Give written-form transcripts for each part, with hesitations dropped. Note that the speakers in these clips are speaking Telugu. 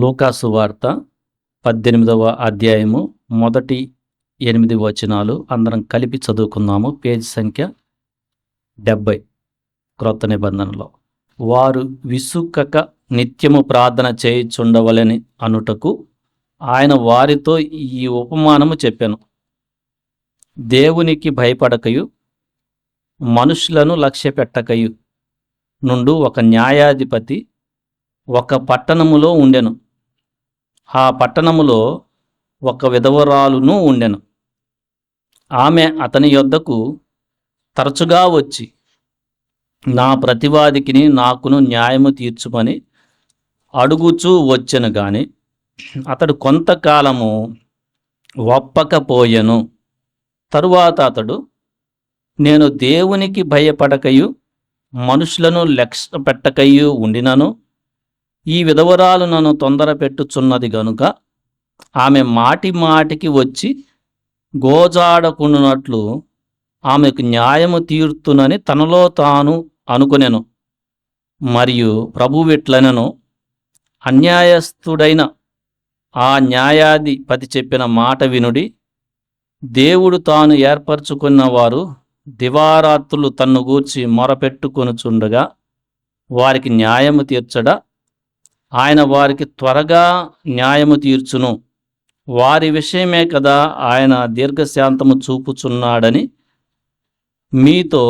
లూకాసు వార్త 18వ అధ్యాయము మొదటి 8 వచనాలు అందరం కలిపి చదువుకుందాము. పేజీ సంఖ్య 70 క్రొత్త నిబంధనలో. వారు విసుకక నిత్యము ప్రార్థన చేయుచుండవలని అనుటకు ఆయన వారితో ఈ ఉపమానము చెప్పెను. దేవునికి భయపడకయు మనుషులను లక్ష్యపెట్టకయు నుండు ఒక న్యాయాధిపతి ఒక పట్టణములో ఉండెను. ఆ పట్టణములో ఒక విధవరాలును ఉండెను. ఆమె అతని యొద్దకు తరచుగా వచ్చి నా ప్రతివాదికిని నాకును న్యాయము తీర్చుమని అడుగుచూ వచ్చెను గాని అతడు కొంతకాలము ఒప్పకపోయెను. తరువాత అతడు నేను దేవునికి భయపడకయు మనుషులను లక్ష్య పెట్టకయు ఉండినను ఈ విధవరాలు నన్ను తొందర పెట్టుచున్నది గనుక ఆమె మాటి మాటికి వచ్చి గోజాడకుండునట్లు ఆమెకు న్యాయము తీర్తునని తనలో తాను అనుకునెను. మరియు ప్రభువిట్లనెను, అన్యాయస్థుడైన ఆ న్యాయాధిపతి చెప్పిన మాట వినుడి. దేవుడు తాను ఏర్పరచుకున్న వారు దివారాత్రులు తన్ను గూర్చి మొరపెట్టుకొనుచుండగా వారికి న్యాయము తీర్చడా? ఆయన వారికి త్వరగా న్యాయము తీర్చును. వారి విషయమే కదా ఆయన దీర్ఘశాంతము చూపుచున్నాడని మీతో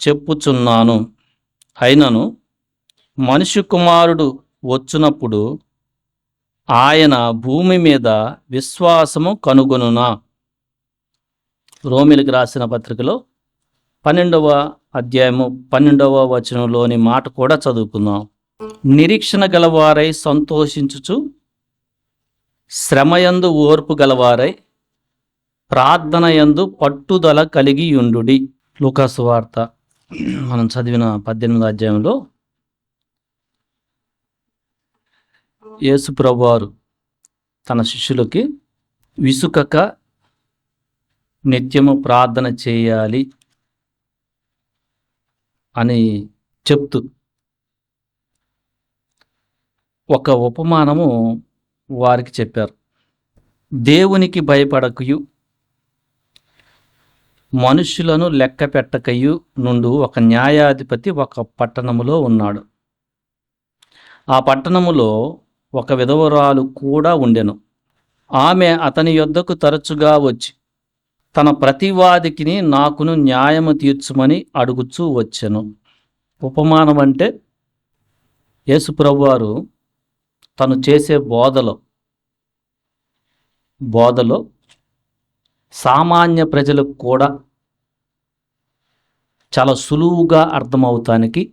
చెప్పుచున్నాను. అయినను మనుష్య కుమారుడు వచ్చినప్పుడు ఆయన భూమి మీద విశ్వాసము కనుగొనునా? రోమిలికి రాసిన పత్రికలో 12వ అధ్యాయము 12వ వచనంలోని మాట కూడా చదువుకుందాం. నిరీక్షణ గలవారై సంతోషించుచు శ్రమయందు ఓర్పు గలవారై ప్రార్థనయందు పట్టుదల కలిగి యుండుడి. లూకాసు వార్త మనం చదివిన 18వ అధ్యాయంలో యేసు ప్రభువారు తన శిష్యులకి విసుకక నిత్యము ప్రార్థన చేయాలి అని చెప్తూ ఒక ఉపమానము వారికి చెప్పారు. దేవునికి భయపడకయు మనుషులను లెక్క పెట్టకయు నుండు ఒక న్యాయాధిపతి ఒక పట్టణములో ఉన్నాడు. ఆ పట్టణములో ఒక విధవరాలు కూడా ఉండెను. ఆమె అతని యొద్దకు తరచుగా వచ్చి తన ప్రతివాదికిని నాకును న్యాయము తీర్చుమని అడుగుచూ వచ్చెను. ఉపమానం అంటే యేసు ప్రభువారు తను చేసే బోధలో సామాన్య ప్రజలకు కూడా చాలా సులువుగా అర్థమవుతానికి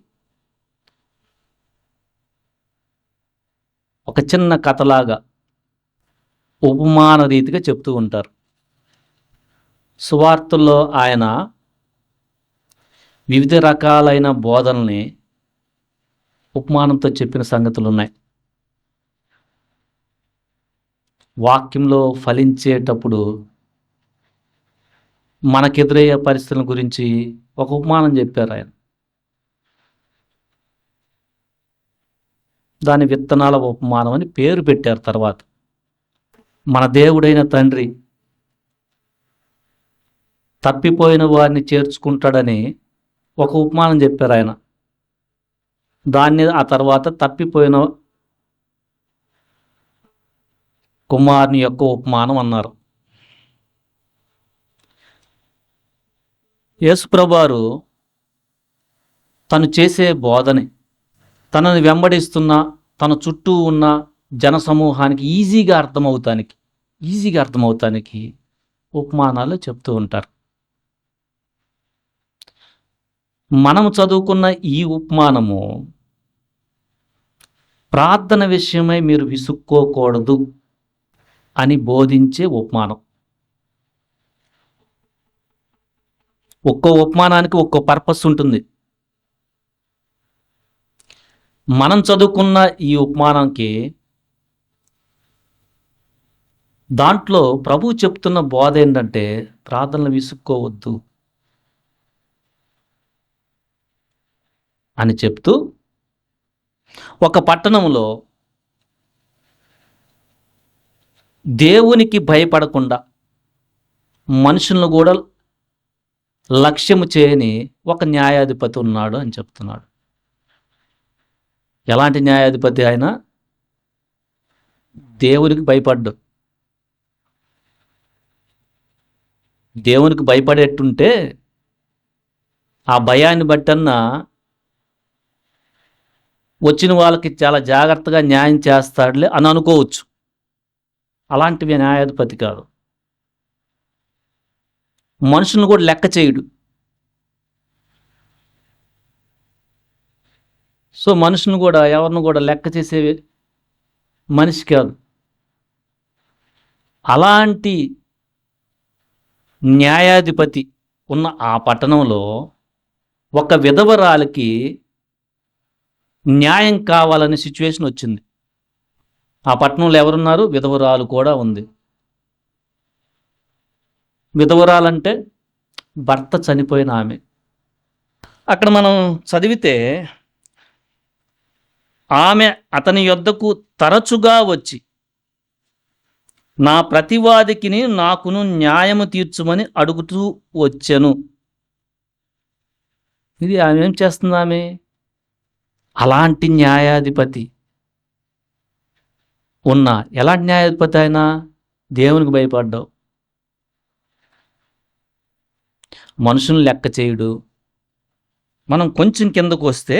ఒక చిన్న కథలాగా ఉపమాన రీతిగా చెప్తూ ఉంటారు. సువార్తల్లో ఆయన వివిధ రకాలైన బోధనల్ని ఉపమానంతో చెప్పిన సంగతులు ఉన్నాయి. వాక్యంలో ఫలించేటప్పుడు మనకెదురయ్యే పరిస్థితుల గురించి ఒక ఉపమానం చెప్పారు ఆయన. దాని విత్తనాల ఉపమానం అని పేరు పెట్టారు. తర్వాత మన దేవుడైన తండ్రి తప్పిపోయిన వారిని చేర్చుకుంటాడని ఒక ఉపమానం చెప్పారు ఆయన. దాన్ని ఆ తర్వాత తప్పిపోయిన కుమారుని యొక్క ఉపమానం అన్నారు. యేసుప్రభువారు తను చేసే బోధని తనని వెంబడిస్తున్న తన చుట్టూ ఉన్న జనసమూహానికి ఈజీగా అర్థమవుతానికి ఉపమానాలు చెప్తూ ఉంటారు. మనము చదువుకున్న ఈ ఉపమానము ప్రార్థన విషయమై మీరు విసుక్కోకూడదు అని బోధించే ఉపమానం. ఒక్కో ఉపమానానికి ఒక్కో పర్పస్ ఉంటుంది. మనం చదువుకున్న ఈ ఉపమానానికి దాంట్లో ప్రభువు చెప్తున్న బోధ ఏంటంటే ప్రార్థనలు విసుక్కోవద్దు అని చెప్తూ ఒక పట్టణంలో దేవునికి భయపడకుండా మనుషులను కూడా లక్ష్యము చేయని ఒక న్యాయాధిపతి ఉన్నాడు అని చెప్తున్నాడు. ఎలాంటి న్యాయాధిపతి ఆయన? దేవునికి భయపడ్డు. దేవునికి భయపడేట్టుంటే ఆ భయాన్ని బట్టన్నా వచ్చిన వాళ్ళకి చాలా జాగ్రత్తగా న్యాయం చేస్తాడులే అని అనుకోవచ్చు. అలాంటివి న్యాయాధిపతి కాదు. మనుషులను కూడా లెక్క చేయడు. సో మనుషులను కూడా ఎవరిని కూడా లెక్క చేసే మనిషి కాదు. అలాంటి న్యాయాధిపతి ఉన్న ఆ పట్టణంలో ఒక విధవరాలికి న్యాయం కావాలనే సిచ్యువేషన్ వచ్చింది. ఆ పట్టణంలో ఎవరున్నారు? విధవరాలు కూడా ఉంది. విధవరాలంటే భర్త చనిపోయిన ఆమె. అక్కడ మనం చదివితే ఆమె అతని యొద్దకు తరచుగా వచ్చి నా ప్రతివాదికిని నాకును న్యాయము తీర్చుమని అడుగుతూ వచ్చెను. ఇది ఆమె ఏం చేస్తుంది? ఆమె అలాంటి న్యాయాధిపతి ఉన్నా, ఎలాంటి న్యాయాధిపతి అయినా దేవునికి భయపడ్డావు, మనుషులను లెక్క చేయుడు. మనం కొంచెం కిందకు వస్తే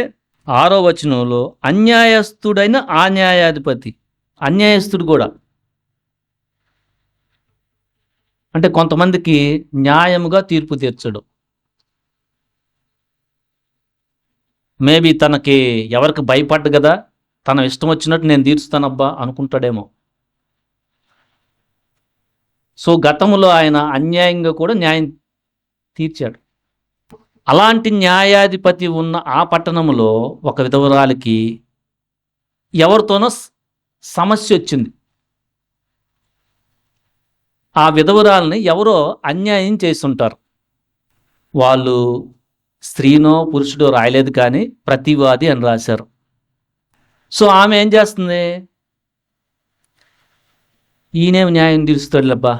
6వ వచనంలో అన్యాయస్తుడైన ఆ న్యాయాధిపతి, అన్యాయస్తుడు కూడా అంటే కొంతమందికి న్యాయముగా తీర్పు తీర్చడు. మేబీ తనకి ఎవరికి భయపడ్డు కదా, తన ఇష్టం వచ్చినట్టు నేను తీర్చుతానబ్బా అనుకుంటాడేమో. సో గతంలో ఆయన అన్యాయంగా కూడా న్యాయం తీర్చాడు. అలాంటి న్యాయాధిపతి ఉన్న ఆ పట్టణంలో ఒక విధవరాలికి ఎవరితోనో సమస్య వచ్చింది. ఆ విధవరాలని ఎవరో అన్యాయం చేస్తుంటారు. వాళ్ళు స్త్రీనో పురుషుడో రాయలేదు, కానీ ప్రతివాది అని రాశారు. సో ఆమె ఏం చేస్తుంది? ఈయనేమి న్యాయం తీరుస్తాడు లబ్బా,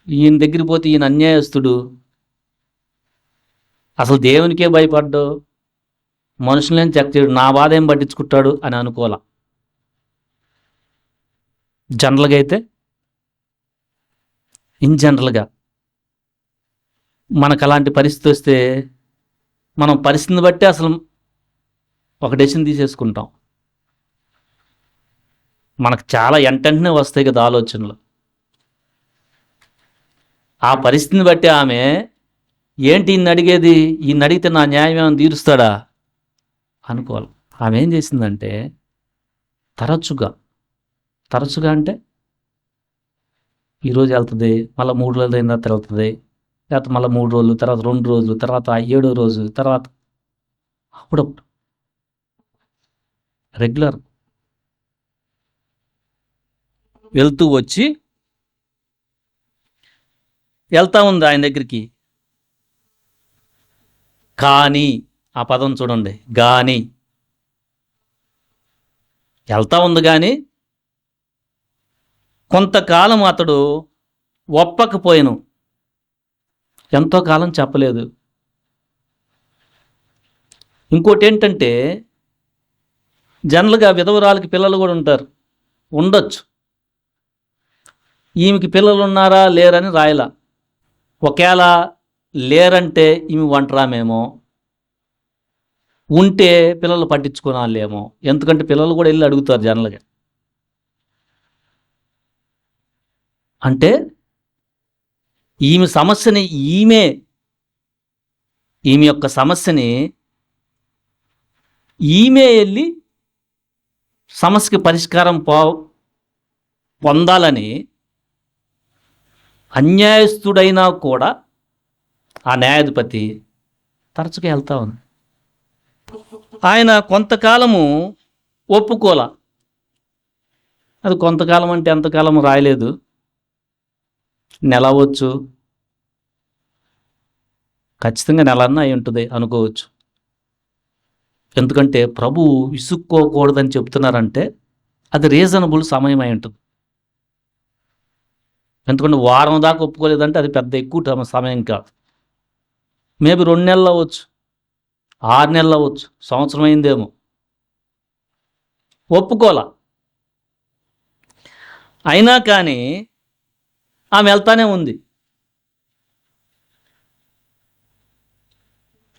ఈయన దగ్గరికి పోతే ఈయన అన్యాయస్తుడు, అసలు దేవునికే భయపడ్డు, మనుషులేం చెక్ చేయడు, నా బాధ ఏం పట్టించుకుంటాడు అని అనుకోవాల. జనరల్గా అయితే ఇన్ జనరల్గా మనకు అలాంటి పరిస్థితి వస్తే మనం పరిస్థితిని బట్టి అసలు ఒక డెసిషన్ తీసేసుకుంటాం. మనకు చాలా వెంటనే వస్తాయి కదా ఆలోచనలు. ఆ పరిస్థితిని బట్టి ఆమె ఏంటి ఈయన అడిగేది, ఈయన అడిగితే నా న్యాయం ఏమైనా తీరుస్తాడా అనుకోవాలి. ఆమె ఏం చేసిందంటే తరచుగా అంటే ఈరోజు వెళ్తుంది, మళ్ళీ 3 రోజులు అయిన తర్వాత వెళ్తుంది, లేకపోతే మళ్ళీ 3 రోజులు తర్వాత 2 రోజులు తర్వాత 7వ రోజు తర్వాత అప్పుడప్పుడు రెగ్యులర్ వెళ్తూ వచ్చి వెళ్తా ఉంది ఆయన దగ్గరికి. కానీ ఆ పదం చూడండి, కానీ వెళ్తా ఉంది. కానీ కొంతకాలం అతడు ఒప్పకపోయాను. ఎంతో కాలం చెప్పలేదు. ఇంకోటి ఏంటంటే జనరల్గా విధవరాలకి పిల్లలు కూడా ఉండొచ్చు. ఈమెకి పిల్లలు ఉన్నారా లేరని రాయలా. ఒకవేళ లేరంటే ఈమె ఒంటరామేమో, ఉంటే పిల్లలు పట్టించుకోనాలేమో. ఎందుకంటే పిల్లలు కూడా వెళ్ళి అడుగుతారు జనరల్గా. అంటే ఈమె సమస్యని ఈమె యొక్క సమస్యని ఈమె వెళ్ళి సమస్యకి పరిష్కారం పొందాలని అన్యాయస్తుడైనా కూడా ఆ న్యాయాధిపతి తరచుగా వెళ్తా ఉంది. ఆయన కొంతకాలము ఒప్పుకోలా. అది కొంతకాలం అంటే ఎంతకాలం రాయలేదు, నెల అవ్వచ్చు, ఖచ్చితంగా నెలన్నా అయి ఉంటుంది అనుకోవచ్చు. ఎందుకంటే ప్రభు విసుక్కోకూడదని చెప్తున్నారంటే అది రీజనబుల్ సమయం అయి ఉంటుంది. ఎందుకంటే వారం దాకా ఒప్పుకోలేదంటే అది పెద్ద ఎక్కువ సమయం కాదు. మేబీ 2 నెలలు అవ్వచ్చు, 6 నెలలు అవ్వచ్చు, సంవత్సరం అయిందేమో. ఒప్పుకోలా. అయినా కానీ ఆమె వెళ్తానే ఉంది.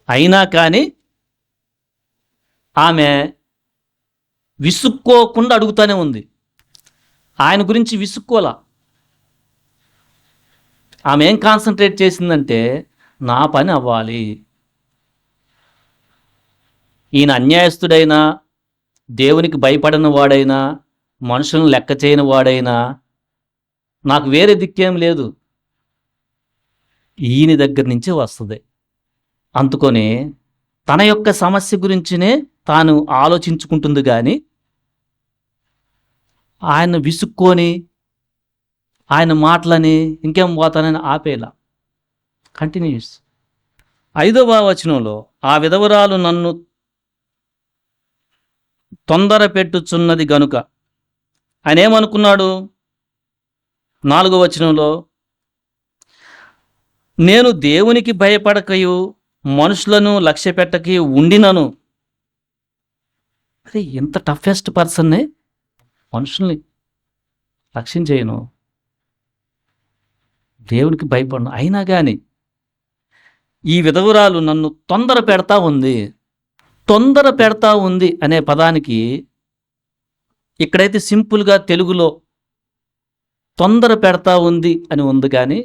అయినా కానీ ఆమె విసుక్కోకుండా అడుగుతానే ఉంది. ఆయన గురించి విసుక్కోలా. ఆమె ఏం కాన్సన్ట్రేట్ చేసిందంటే నా పని అవ్వాలి. ఈయన అన్యాయస్తుడైనా, దేవునికి భయపడని వాడైనా, మనుషులను లెక్క చేయని వాడైనా నాకు వేరే దిక్కేం లేదు, ఈయన దగ్గర నుంచే వస్తుంది. అందుకొని తన యొక్క సమస్య గురించినే తాను ఆలోచించుకుంటుంది, కానీ ఆయన విసుక్కొని ఆయన మాటలని ఇంకేం పోతానని ఆపేలా. కంటిన్యూస్. 5వ వచనంలో ఆ విధవరాలు నన్ను తొందర పెట్టుచున్నది గనుక, ఆయన ఏమనుకున్నాడు? 4వ వచనంలో నేను దేవునికి భయపడకయు మనుషులను లక్ష్య పెట్టకి ఉండినను. అరే, ఎంత టఫెస్ట్ పర్సన్నే మనుషుల్ని లక్ష్యం చేయను, దేవునికి భయపడను. అయినా కానీ ఈ విధవురాలు నన్ను తొందర పెడతా ఉంది. తొందర పెడతా ఉంది అనే పదానికి ఇక్కడైతే సింపుల్గా తెలుగులో తొందర పెడతా ఉంది అని ఉంది, కానీ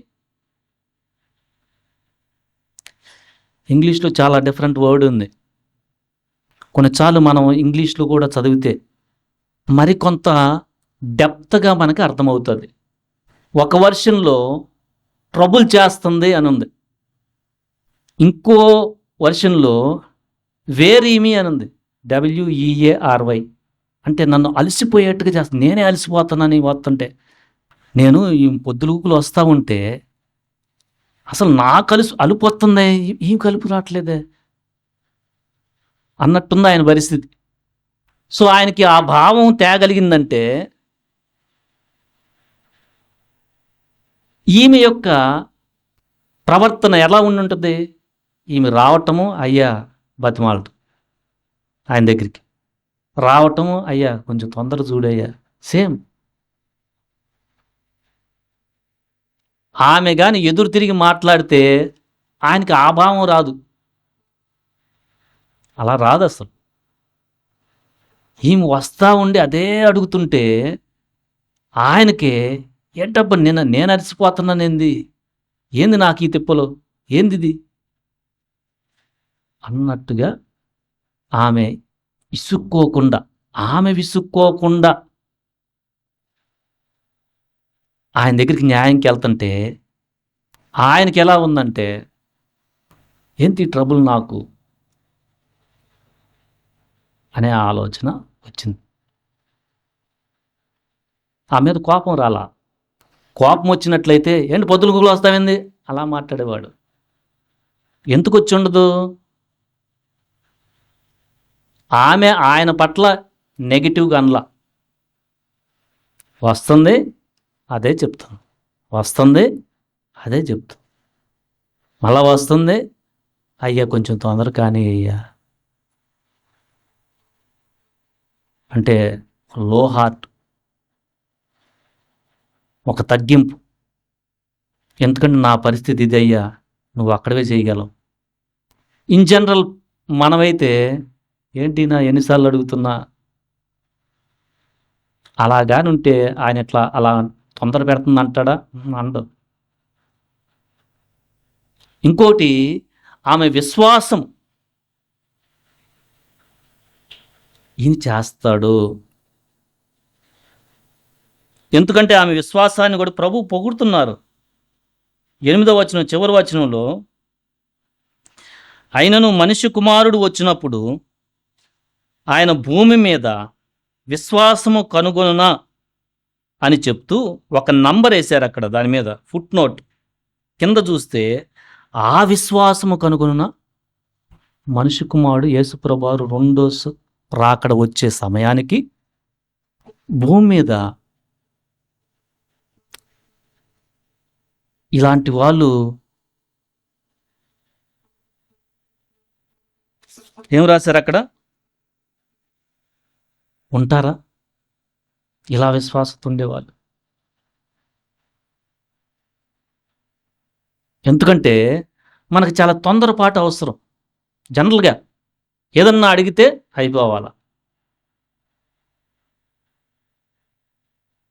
ఇంగ్లీష్లో చాలా డిఫరెంట్ వర్డ్ ఉంది. కొన్నిసార్లు మనం ఇంగ్లీష్లో కూడా చదివితే మరికొంత డెప్త్గా మనకి అర్థమవుతుంది. ఒక వర్షన్లో ట్రబుల్ చేస్తుంది అని ఉంది, ఇంకో వర్షన్లో వేరీమి అని ఉంది, WEARY. అంటే నన్ను అలసిపోయేట్టుగా చేస్తుంది. నేనే అలసిపోతున్నాను వస్తుంటే. నేను ఈ పొద్దులూకులు వస్తూ ఉంటే అసలు నా అలుపు వస్తుంది, ఈ కలుపు రావట్లేదే అన్నట్టుంది ఆయన పరిస్థితి. సో ఆయనకి ఆ భావం తేగలిగిందంటే ఈమె యొక్క ప్రవర్తన ఎలా ఉండుంటుంది? ఈమె రావటము, అయ్యా బతిమాలటం, ఆయన దగ్గరికి రావటము, అయ్యా కొంచెం తొందర చూడయ్యా, సేమ్. ఆమె కానీ ఎదురు తిరిగి మాట్లాడితే ఆయనకి ఆ భావం రాదు, అలా రాదు అసలు. ఈమె వస్తూ ఉండి అదే అడుగుతుంటే ఆయనకే ఏంటబ్బా నేను అలసిపోతున్నాను, ఏంది నాకు ఈ తిప్పలో, ఏందిది అన్నట్టుగా ఆమె విసుక్కోకుండా ఆయన దగ్గరికి న్యాయంకి వెళ్తుంటే ఆయనకి ఎలా ఉందంటే, ఏంటి ట్రబుల్ నాకు అనే ఆలోచన వచ్చింది. ఆ మీద కోపం రాలా. కోపం వచ్చినట్లయితే ఏంటి పొద్దుల గుళ్ళు వస్తావేంది అలా మాట్లాడేవాడు. ఎందుకు వచ్చి ఉండదు? ఆమె ఆయన పట్ల నెగిటివ్గా అనలా. వస్తుంది అదే చెప్తాను, వస్తుంది అదే చెప్తాను, మళ్ళా వస్తుంది, అయ్యా కొంచెం తొందర కానీ అయ్యా అంటే లో హార్ట్, ఒక తగ్గింపు. ఎందుకంటే నా పరిస్థితి ఇది అయ్యా, నువ్వు అక్కడవే చేయగలవు. ఇన్ జనరల్ మనమైతే ఏంటి నా ఎన్నిసార్లు అడుగుతున్నా అలాగాని ఉంటే ఆయన ఎట్లా అలా తొందర పెడుతుంది అంటాడా? అండదు. ఇంకోటి ఆమె విశ్వాసం, ఈయన చేస్తాడు. ఎందుకంటే ఆమె విశ్వాసాన్ని కూడా ప్రభు పొగుడుతున్నారు. 8వ వచనం చివరి వచనంలో, అయినను మనిషి కుమారుడు వచ్చినప్పుడు ఆయన భూమి మీద విశ్వాసము కనుగొనునా అని చెప్తూ ఒక నంబర్ వేశారు అక్కడ, దాని మీద ఫుట్ నోట్ కింద చూస్తే ఆ విశ్వాసము కనుగొనునా మనిషి కుమారుడు యేసుప్రభువారు రెండో రాకడ వచ్చే సమయానికి భూమి మీద ఇలాంటి వాళ్ళు ఏం రాశారు అక్కడ? ఉంటారా ఇలా విశ్వాసంతో ఉండేవాళ్ళు? ఎందుకంటే మనకు చాలా తొందరపాటు అవసరం. జనరల్గా ఏదన్నా అడిగితే అయిపోవాలా.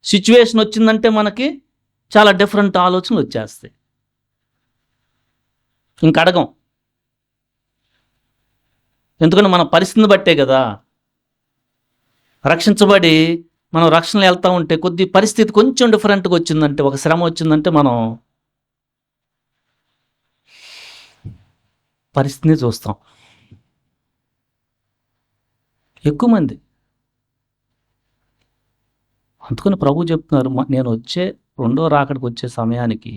సిచ్యువేషన్ వచ్చిందంటే మనకి చాలా డిఫరెంట్ ఆలోచనలు వచ్చేస్తాయి. ఇంక అడగం. ఎందుకంటే మన పరిస్థితిని బట్టే కదా. రక్షించబడి మనం రక్షణలో వెళ్తూ ఉంటే కొద్ది పరిస్థితి కొంచెం డిఫరెంట్గా వచ్చిందంటే, ఒక శ్రమ వచ్చిందంటే మనం పరిస్థితిని చూస్తాం. ఎక్కువ మంది అందుకని ప్రభు చెప్తున్నారు, నేను వచ్చే రెండో రాకడికి వచ్చే సమయానికి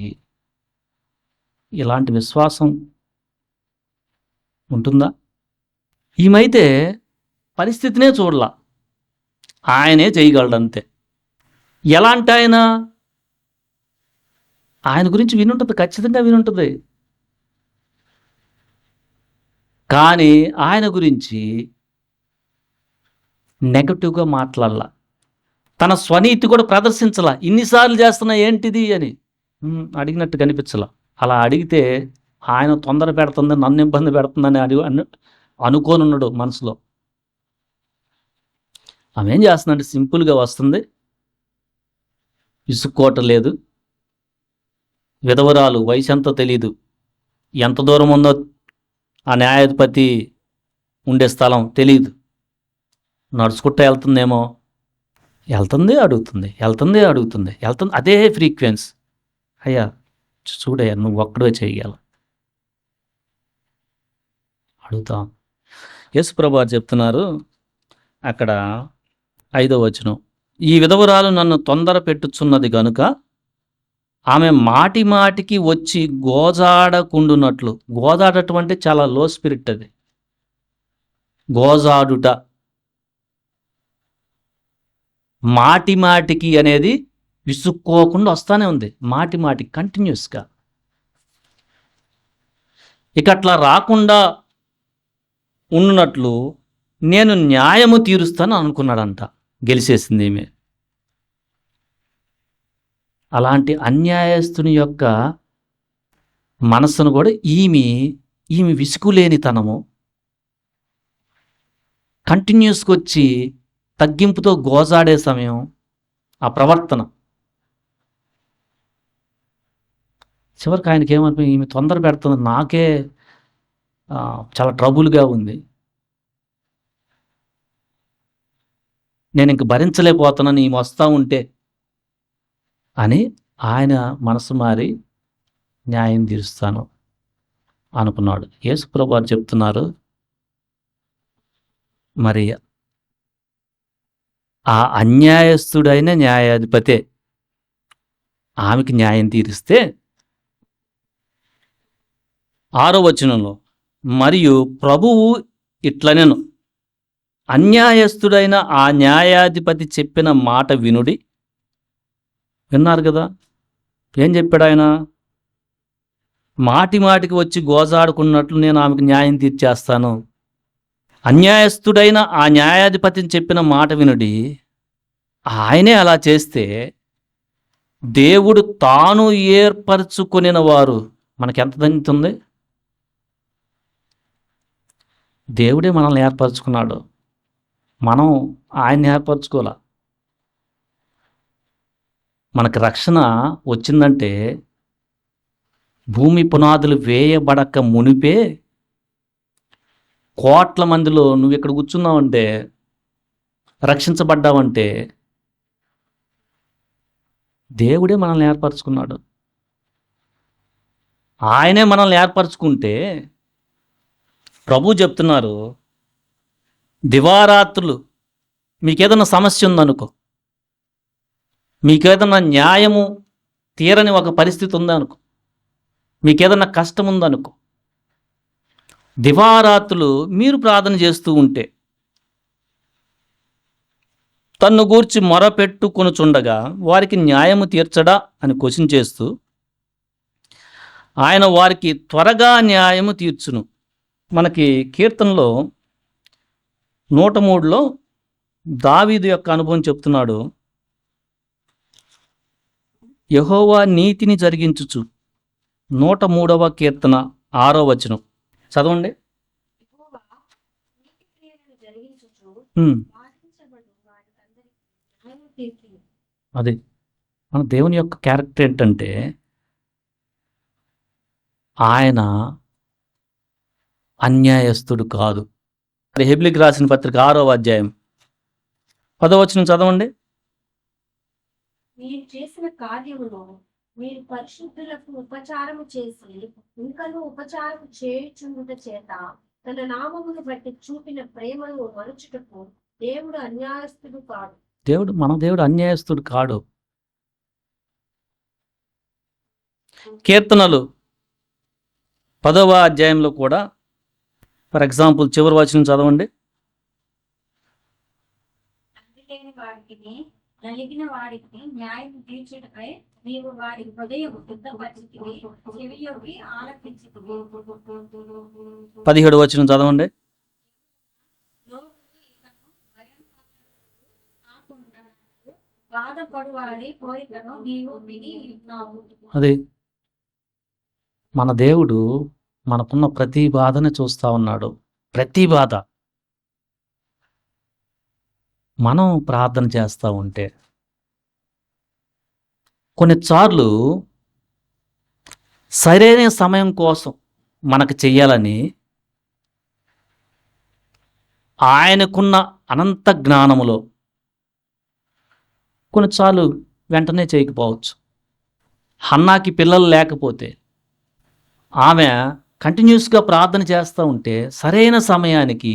ఇలాంటి విశ్వాసం ఉంటుందా? ఈమైతే పరిస్థితినే చూడలా, ఆయనే చేయగలడంతే. ఎలాంటి ఆయన? ఆయన గురించి వినుంటుంది, ఖచ్చితంగా వినుంటుంది. కానీ ఆయన గురించి నెగటివ్గా మాట్లాడాల, తన స్వనీతి కూడా ప్రదర్శించాల. ఇన్నిసార్లు చేస్తున్నా ఏంటిది అని అడిగినట్టు కనిపించాల. అలా అడిగితే ఆయన తొందర పెడుతుంది, నన్ను ఇబ్బంది పెడుతుందని అనుకోనున్నాడు మనసులో. ఆమె ఏం చేస్తుందంటే సింపుల్గా వస్తుంది, విసుక్కోవటం లేదు. విధవరాలు, వయసు ఎంతో తెలీదు, ఎంత దూరం ఉందో ఆ న్యాయాధిపతి ఉండే స్థలం తెలీదు. నడుచుకుంటూ వెళ్తుందేమో, వెళ్తుంది అడుగుతుంది, వెళ్తుంది అడుగుతుంది, వెళ్తుంది, అదే ఫ్రీక్వెన్సీ. అయ్యా చూడయ్యా, నువ్వు ఒక్కడే చేయగల అడుగుతాం. యేసుప్రభు చెప్తున్నారు అక్కడ 5వ వచనం, ఈ విధవరాలు నన్ను తొందర పెట్టుచున్నది గనుక ఆమె మాటి మాటికి వచ్చి గోజాడకుండునట్లు. గోజాడటం అంటే చాలా లో స్పిరిట్. అది గోజాడుట. మాటి మాటికి అనేది విసుక్కోకుండా వస్తానే ఉంది, మాటి మాటి కంటిన్యూస్గా. ఇక అట్లా రాకుండా ఉన్నట్లు నేను న్యాయము తీరుస్తాను అనుకున్నాడంట. గెలిచేసింది ఈమె. అలాంటి అన్యాయస్తుని యొక్క మనస్సును కూడా ఈమె విసుగులేనితనము, కంటిన్యూస్గా వచ్చి తగ్గింపుతో గోజాడే సమయం, ఆ ప్రవర్తన, చివరికి ఆయనకి ఏమనిపోయింది, ఈమె తొందర పెడుతుంది, నాకే చాలా ట్రబుల్గా ఉంది, నేను ఇంక భరించలేకపోతున్నాను ఈమె వస్తూ ఉంటే అని ఆయన మనసు మారి న్యాయం తీరుస్తాను అనుకున్నాడు. యేసుప్రభు వారు చెప్తున్నారు, మరి ఆ అన్యాయస్తుడైన న్యాయాధిపతే ఆమెకి న్యాయం తీరిస్తే 6వ వచనంలో, మరియు ప్రభువు ఇట్లనెను, అన్యాయస్తుడైన ఆ న్యాయాధిపతి చెప్పిన మాట వినుడి. విన్నారు కదా, ఏం చెప్పాడు ఆయన? మాటి మాటికి వచ్చి గోజాడుకున్నట్లు నేను ఆమెకు న్యాయం తీర్చేస్తాను. అన్యాయస్తుడైన ఆ న్యాయాధిపతిని చెప్పిన మాట వినుడి. ఆయనే అలా చేస్తే దేవుడు తాను ఏర్పరచుకొనిన వారు, మనకెంత దంతుంది? దేవుడే మనల్ని ఏర్పరచుకున్నాడు, మనం ఆయన్ని ఏర్పరచుకోలే. మనకు రక్షణ వచ్చిందంటే భూమి పునాదులు వేయబడక మునిపే కోట్ల మందిలో నువ్వు ఇక్కడ కూర్చున్నావంటే, రక్షించబడ్డావంటే దేవుడే మనల్ని ఏర్పరచుకున్నాడు. ఆయనే మనల్ని ఏర్పరచుకుంటే, ప్రభు చెప్తున్నారు, దివారాత్రులు మీకేదన్నా సమస్య ఉందనుకో, మీకేదన్నా న్యాయము తీరని ఒక పరిస్థితి ఉందనుకో, మీకేదన్నా కష్టం ఉందనుకో, దివారాత్రులు మీరు ప్రార్థన చేస్తూ ఉంటే తన్ను గూర్చి మొరపెట్టుకొనుచుండగా వారికి న్యాయము తీర్చడా అని క్వశ్చన్ చేస్తూ ఆయన వారికి త్వరగా న్యాయము తీర్చును. మనకి కీర్తనలో 103లో దావీదు యొక్క అనుభవం చెప్తున్నాడు. యెహోవా నీతిని జరిగించుచు 103వ కీర్తన 6వ వచనం చదవండి. అది మన దేవుని యొక్క క్యారెక్టర్ ఏంటంటే ఆయన అన్యాయస్తుడు కాదు. హెబ్రీయులకు రాసిన పత్రిక 6వ అధ్యాయం 10వ వచనం చదవండి. మీరు చేసిన కార్యములో మీరు పరిశుద్ధులకు ఉపచారము చేసి ఇంకను ఉపచారము చేయుచుండుట చేత తన నామమును బట్టి చూపిన ప్రేమను మరచుటకు దేవుడు అన్యాయస్తుడు కాడు. మన దేవుడు అన్యాయస్తుడు కాడు. కీర్తనలు 10వ అధ్యాయంలో కూడా ఫర్ ఎగ్జాంపుల్ చివరి వచనం చదవండి. అందులేని వాడికి నలిగిన వాడికి న్యాయం తీర్చుటకై నీవు వారి హృదయం సిద్ధపరిచితివి, చెవియొగ్గి ఆలకించితివి. 17వ వచనం చదవండి. బాధపడువాడి కోరికను నీవు విని ఉన్నావు. అది మన దేవుడు మనకున్న ప్రతి బాధని చూస్తా ఉన్నాడు. ప్రతి బాధ మనం ప్రార్థన చేస్తూ ఉంటే కొన్నిసార్లు సరైన సమయం కోసం మనకు చెయ్యాలని ఆయనకున్న అనంత జ్ఞానములో కొన్నిసార్లు వెంటనే చేయకపోవచ్చు. హన్నాకి పిల్లలు లేకపోతే ఆమె కంటిన్యూస్గా ప్రార్థన చేస్తూ ఉంటే సరైన సమయానికి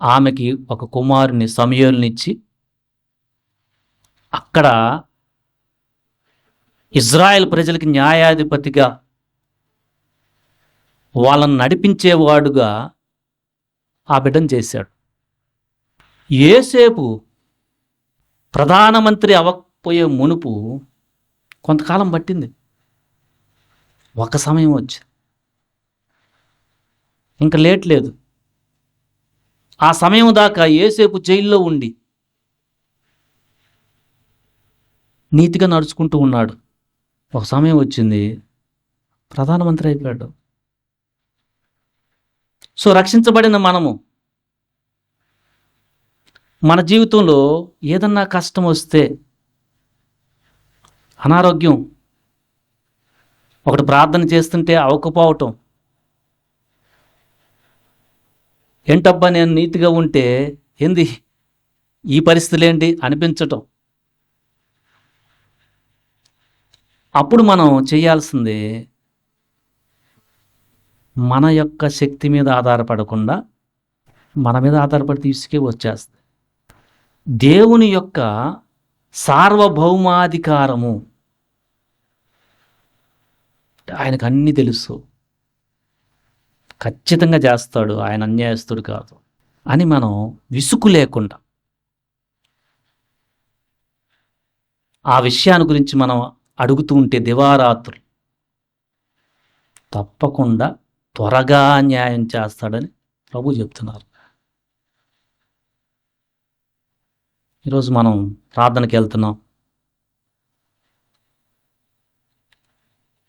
ఆమెకి ఒక కుమారుని సమూయేలునిచ్చి అక్కడ ఇజ్రాయెల్ ప్రజలకి న్యాయాధిపతిగా వాళ్ళని నడిపించేవాడుగా ఆ బిడ్డను చేశాడు. యోసేపు ప్రధానమంత్రి అవ్వకపోయే మునుపు కొంతకాలం పట్టింది. ఒక సమయం వచ్చి ఇంకా లేట్ లేదు. ఆ సమయం దాకా యోసేపు జైల్లో ఉండి నీతిగా నడుచుకుంటూ ఉన్నాడు. ఒక సమయం వచ్చింది, ప్రధానమంత్రి అయిపోయాడు. సో రక్షించబడిన మనము మన జీవితంలో ఏదన్నా కష్టం వస్తే, అనారోగ్యం, ఒకటి ప్రార్థన చేస్తుంటే అవ్వకపోవటం, ఏంటబ్బా నేను నీతిగా ఉంటే ఏంది ఈ పరిస్థితులు ఏంటి అనిపించటం, అప్పుడు మనం చేయాల్సింది మన యొక్క శక్తి మీద ఆధారపడకుండా మన మీద ఆధారపడి తీసుకే వచ్చేస్తుంది. దేవుని యొక్క సార్వభౌమాధికారము, ఆయనకు అన్నీ తెలుసు, ఖచ్చితంగా చేస్తాడు, ఆయన అన్యాయస్తుడు కాదు అని మనం విసుగు లేకుండా ఆ విషయాన్ని గురించి మనం అడుగుతూ ఉంటే దివారాత్రులు తప్పకుండా త్వరగా న్యాయం చేస్తాడని ప్రభు చెప్తున్నారు. ఈరోజు మనం ప్రార్థనకి వెళ్తున్నాం.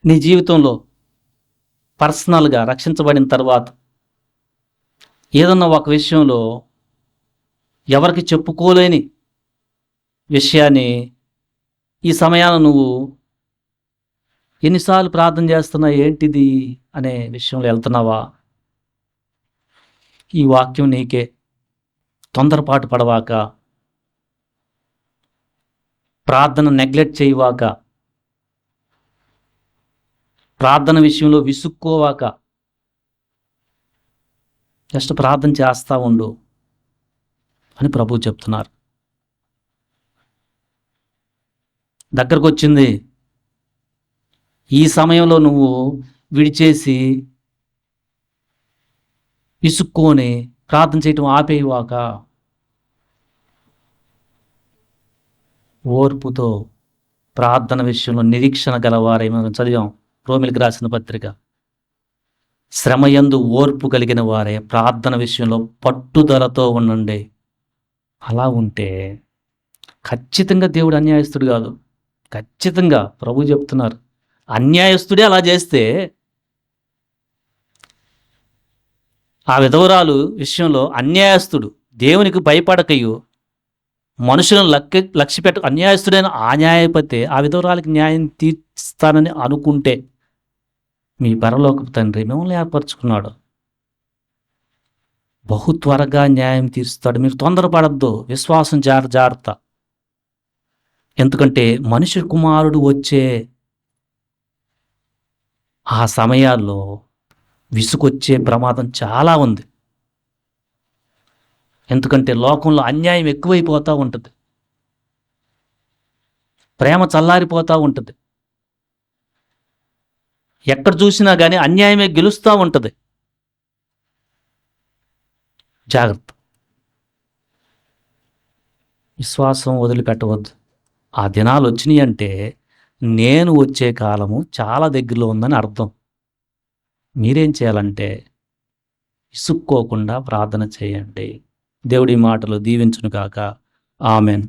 నీ జీవితంలో పర్సనల్గా రక్షించబడిన తర్వాత ఏదన్నా ఒక విషయంలో ఎవరికి చెప్పుకోలేని విషయాన్ని ఈ సమయాన నువ్వు ఎన్నిసార్లు ప్రార్థన చేస్తున్నా ఏంటిది అనే విషయంలో వెళ్తున్నావా? ఈ వాక్యం నీకే. తొందరపాటు పడవాక, ప్రార్థన నెగ్లెక్ట్ చేయవాక, ప్రార్థన విషయంలో విసుక్కోవాక, జస్ట్ ప్రార్థన చేస్తూ ఉండు అని ప్రభువు చెప్తున్నారు. దగ్గరకు వచ్చింది, ఈ సమయంలో నువ్వు విడిచేసి విసుక్కొని ప్రార్థన చేయటం ఆపేయువాక ఓర్పుతో ప్రార్థన విషయంలో నిరీక్షణ గలవారై మనం చదివాం రోమిలికి రాసిన పత్రిక. శ్రమయందు ఓర్పు కలిగిన వారే ప్రార్థన విషయంలో పట్టుదలతో ఉండండి. అలా ఉంటే ఖచ్చితంగా దేవుడు అన్యాయస్తుడు కాదు. ఖచ్చితంగా ప్రభు చెప్తున్నారు. అన్యాయస్తుడే అలా చేస్తే ఆ విధవరాలు విషయంలో అన్యాయస్తుడు దేవునికి భయపడకయు మనుషులను లక్ష్య పెట్ట అన్యాయస్తుడైన ఆ న్యాయపతే ఆ విధవరాలకి న్యాయం తీర్స్తానని అనుకుంటే మీ పరలోకపు తండ్రి మిమ్మల్ని ఏర్పరచుకున్నాడు, బహు త్వరగా న్యాయం తీరుస్తాడు. మీరు తొందరపడద్దు, విశ్వాసం జాగ్రత్త. ఎందుకంటే మనుష్య కుమారుడు వచ్చే ఆ సమయాల్లో విసుగొచ్చే ప్రమాదం చాలా ఉంది. ఎందుకంటే లోకంలో అన్యాయం ఎక్కువైపోతూ ఉంటుంది, ప్రేమ చల్లారిపోతూ ఉంటుంది. ఎక్కడ చూసినా కానీ అన్యాయమే గెలుస్తూ ఉంటుంది. జాగ్రత్త, విశ్వాసం వదిలిపెట్టవద్దు. ఆ దినాలు వచ్చినాయి అంటే నేను వచ్చే కాలము చాలా దగ్గరలో ఉందని అర్థం. మీరేం చేయాలంటే ఇసుక్కోకుండా ప్రార్థన చేయండి. దేవుడి మాటలు దీవించును కాక. ఆమెన్.